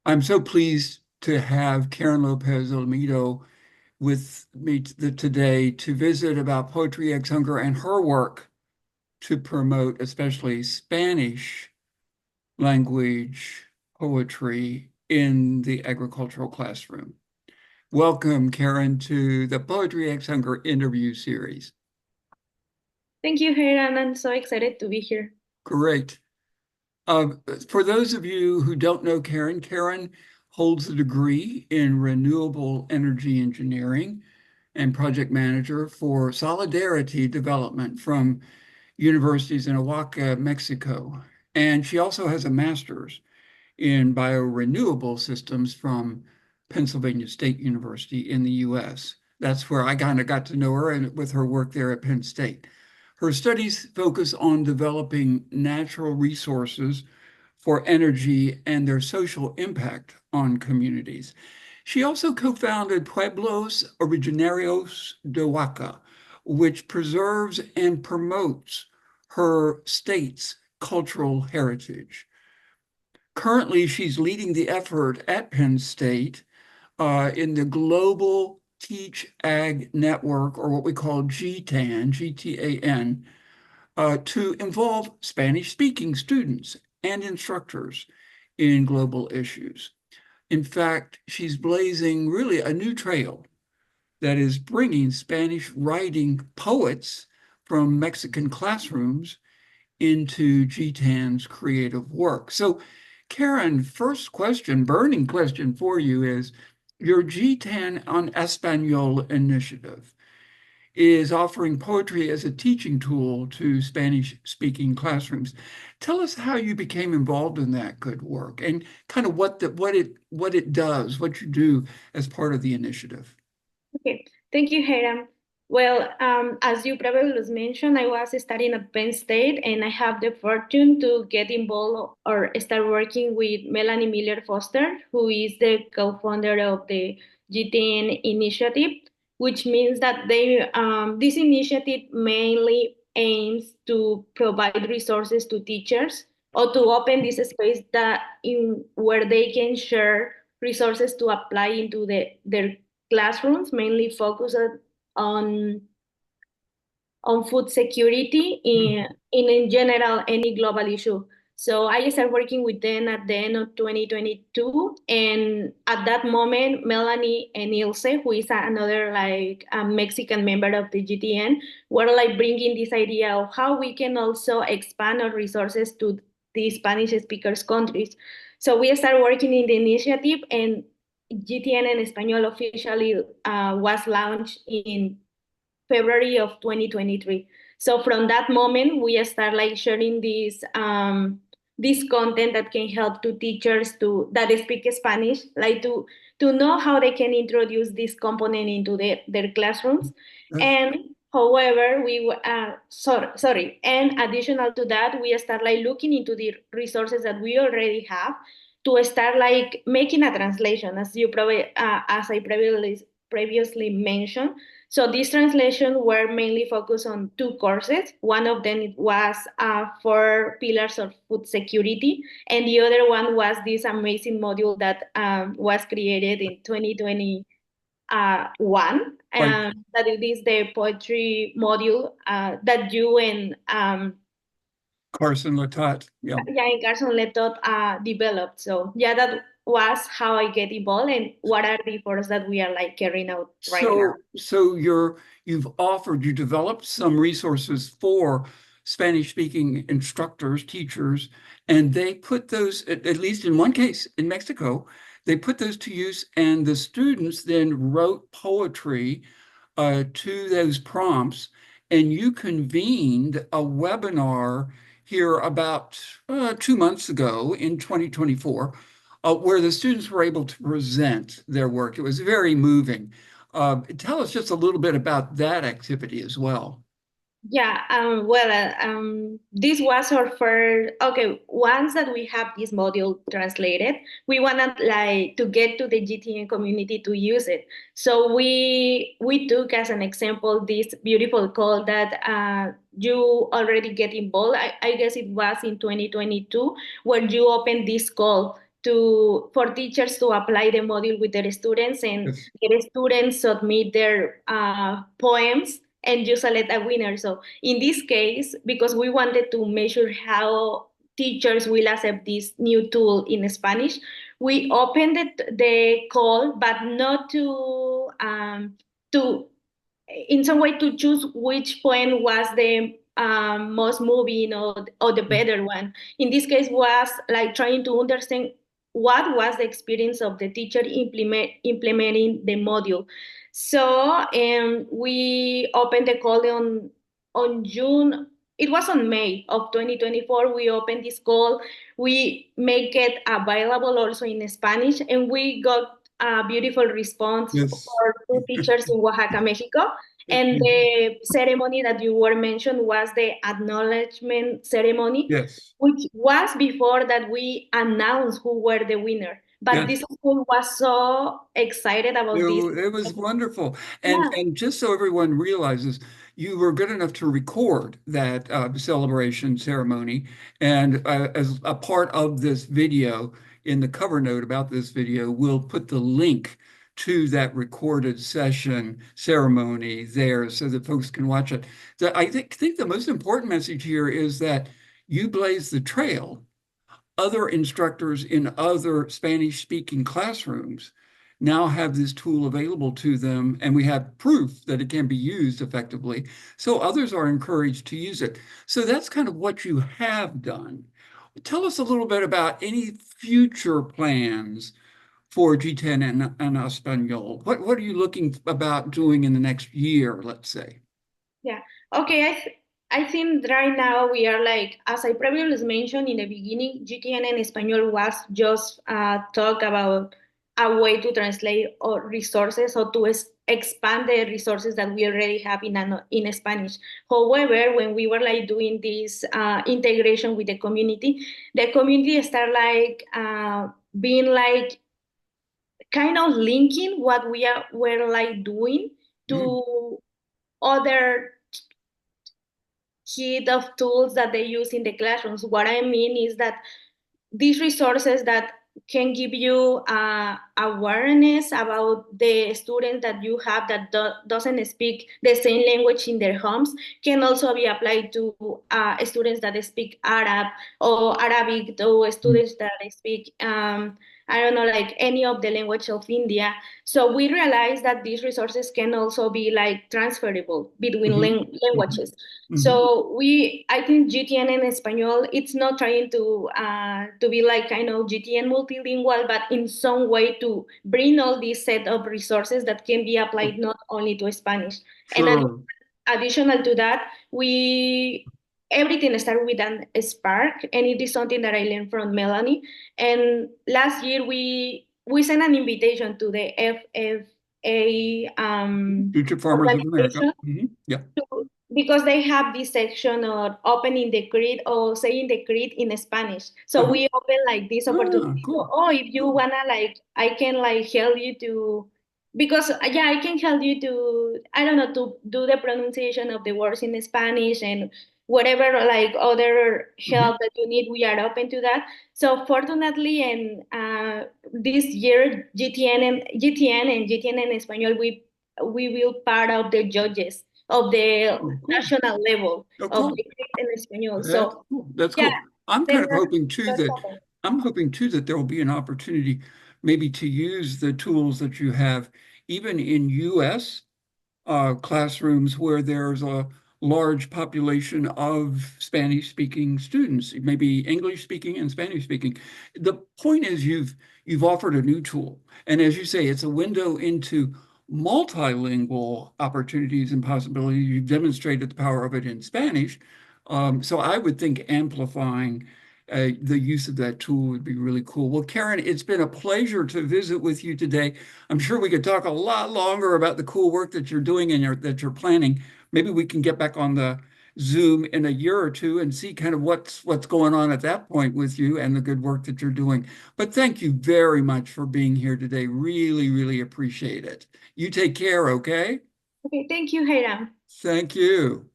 I'm so pleased to have Karen Lopez-Olmedo with me today to visit about Poetry Eggs Hunger and her work to promote especially Spanish language poetry in the agricultural classroom. Welcome, Karen, to the Poetry Eggs Hunger interview series. Thank you, Hayden. I'm so excited to be here. Great. Uh, for those of you who don't know Karen, Karen holds a degree in renewable energy engineering and project manager for solidarity development from universities in Oaxaca, Mexico. And she also has a master's in biorenewable systems from Pennsylvania State University in the US. That's where I kind of got to know her and with her work there at Penn State. Her studies focus on developing natural resources for energy and their social impact on communities. She also co-founded Pueblos Originarios de Oaxaca, which preserves and promotes her state's cultural heritage. Currently, she's leading the effort at Penn State in the Global Teach Ag Network, or what we call GTAN, GTAN, to involve Spanish-speaking students and instructors in global issues. In fact, she's blazing really a new trail that is bringing Spanish writing poets from Mexican classrooms into GTAN's creative work. So, Karen, first question, burning question for you is your GTAN on Espanol initiative is offering poetry as a teaching tool to Spanish-speaking classrooms. Tell us how you became involved in that good work and kind of what it does, what you do as part of the initiative. Okay, thank you, Hayden. Well, as you probably mentioned, I was studying at Penn State, and I have the fortune to get involved or start working with Melanie Miller Foster, who is the co-founder of the GTN initiative, which means that this initiative mainly aims to provide resources to teachers or to open this space that in where they can share resources to apply into their classrooms, mainly focused on on food security in general any global issue. So I started working with them at the end of 2022, and at that moment, Melanie and Ilse, who is another like a Mexican member of the GTN, were like bringing this idea of how we can also expand our resources to the Spanish speakers countries. So we started working in the initiative, and GTN en Español officially was launched in February of 2023. So from that moment, we start like sharing this content that can help to teachers to that speak Spanish, like to know how they can introduce this component into their classrooms. That's And however, sorry, and additional to that, we start like looking into the resources that we already have to start like making a translation, as you probably as I previously mentioned. So these translations were mainly focused on two courses. One of them was 4 pillars of food security, and the other one was this amazing module that was created in 2021. right. That it is the poetry module that you and Carson Latat. Yeah. yeah, and Carson Letot developed. So yeah, that was how I get involved, and what are the efforts that we are like carrying out right now. So you developed some resources for Spanish speaking instructors, teachers, and they put those, at least in one case in Mexico, they put those to use, and the students then wrote poetry to those prompts, and you convened a webinar here about 2 months ago in 2024 where the students were able to present their work. It was very moving. Tell us just a little bit about that activity as well. Yeah, this was our first. Okay, once that we have this module translated, we wanted like to get to the GTN community to use it. So we took as an example this beautiful call that you already get involved. I guess it was in 2022 where you opened this call for teachers to apply the module with their students, and Yes. their students submit their poems, and you select a winner. So in this case, because we wanted to measure how teachers will accept this new tool in Spanish, we opened the call, but not to in some way to choose which poem was the most moving, or the better one. In this case, was like trying to understand what was the experience of the teacher implementing the module. So we opened the call on June. It was on May of 2024. We opened this call. We make it available also in Spanish, and we got a beautiful response Yes. for two teachers in Oaxaca, Mexico. And the ceremony that you were mentioned was the acknowledgement ceremony, Yes. which was before that we announced who were the winner. But Yes. this school was so excited about this. It was wonderful. Yeah, And just so everyone realizes, you were good enough to record that celebration ceremony. And as a part of this video, in the cover note about this video, we'll put the link to that recorded session ceremony there so that folks can watch it. So I think the most important message here is that you blaze the trail. Other instructors in other Spanish-speaking classrooms now have this tool available to them, and we have proof that it can be used effectively. So others are encouraged to use it. So that's kind of what you have done. Tell us a little bit about any future plans for G10 and Espanol. What are you looking about doing in the next year, let's say? yeah. Okay, I think right now we are like, as I previously mentioned in the beginning, GTN and Espanol was just talk about a way to translate or resources, or to expand the resources that we already have in Spanish. However, when we were like doing this integration with the community start like being like kind of linking what we're like doing Mm, to other kit of tools that they use in the classrooms. What I mean is that these resources that can give you awareness about the students that you have that doesn't speak the same language in their homes can also be applied to students that speak Arab or Arabic, or mm, students that speak I don't know, like any of the language of India. So we realize that these resources can also be like transferable between mhm, mhm, languages. mhm. So I think GTN and Espanol, it's not trying to be like kind of GTN multilingual, but in some way to bring all this set of resources that can be applied not only to Spanish. And Sure. additional to that, we everything started with an spark, and it is something that I learned from Melanie. And last year we sent an invitation to the FFA Future Farmers of America. organization Yeah. because they have this section of opening the creed or saying the creed in Spanish. So Uh-huh. we open like this Ah, opportunity. So, cool. oh, if you Cool. wanna like, I can like help you to, because yeah, I can help you to, I don't know, to do the pronunciation of the words in Spanish, and whatever like other Mhm. help that you need, we are open to that. So fortunately, and this year, GTN and Espanol, we will part of the judges of the Oh, cool. national level Oh, of cool. the Christian Espanol. That's So cool. That's yeah, cool. I'm kind then of hoping too that's that happened. there will be an opportunity maybe to use the tools that you have even in US classrooms where there's a large population of Spanish-speaking students, maybe English-speaking and Spanish-speaking. The point is you've offered a new tool, and as you say, it's a window into multilingual opportunities and possibilities. You've demonstrated the power of it in Spanish, so I would think amplifying the use of that tool would be really cool. Well, Karen, it's been a pleasure to visit with you today. I'm sure we could talk a lot longer about the cool work that you're doing and that you're planning. Maybe we can get back on the Zoom in a year or two and see kind of what's going on at that point with you and the good work that you're doing. But thank you very much for being here today. Really, really appreciate it. You take care, okay? Okay, thank you, Hiram. Thank you.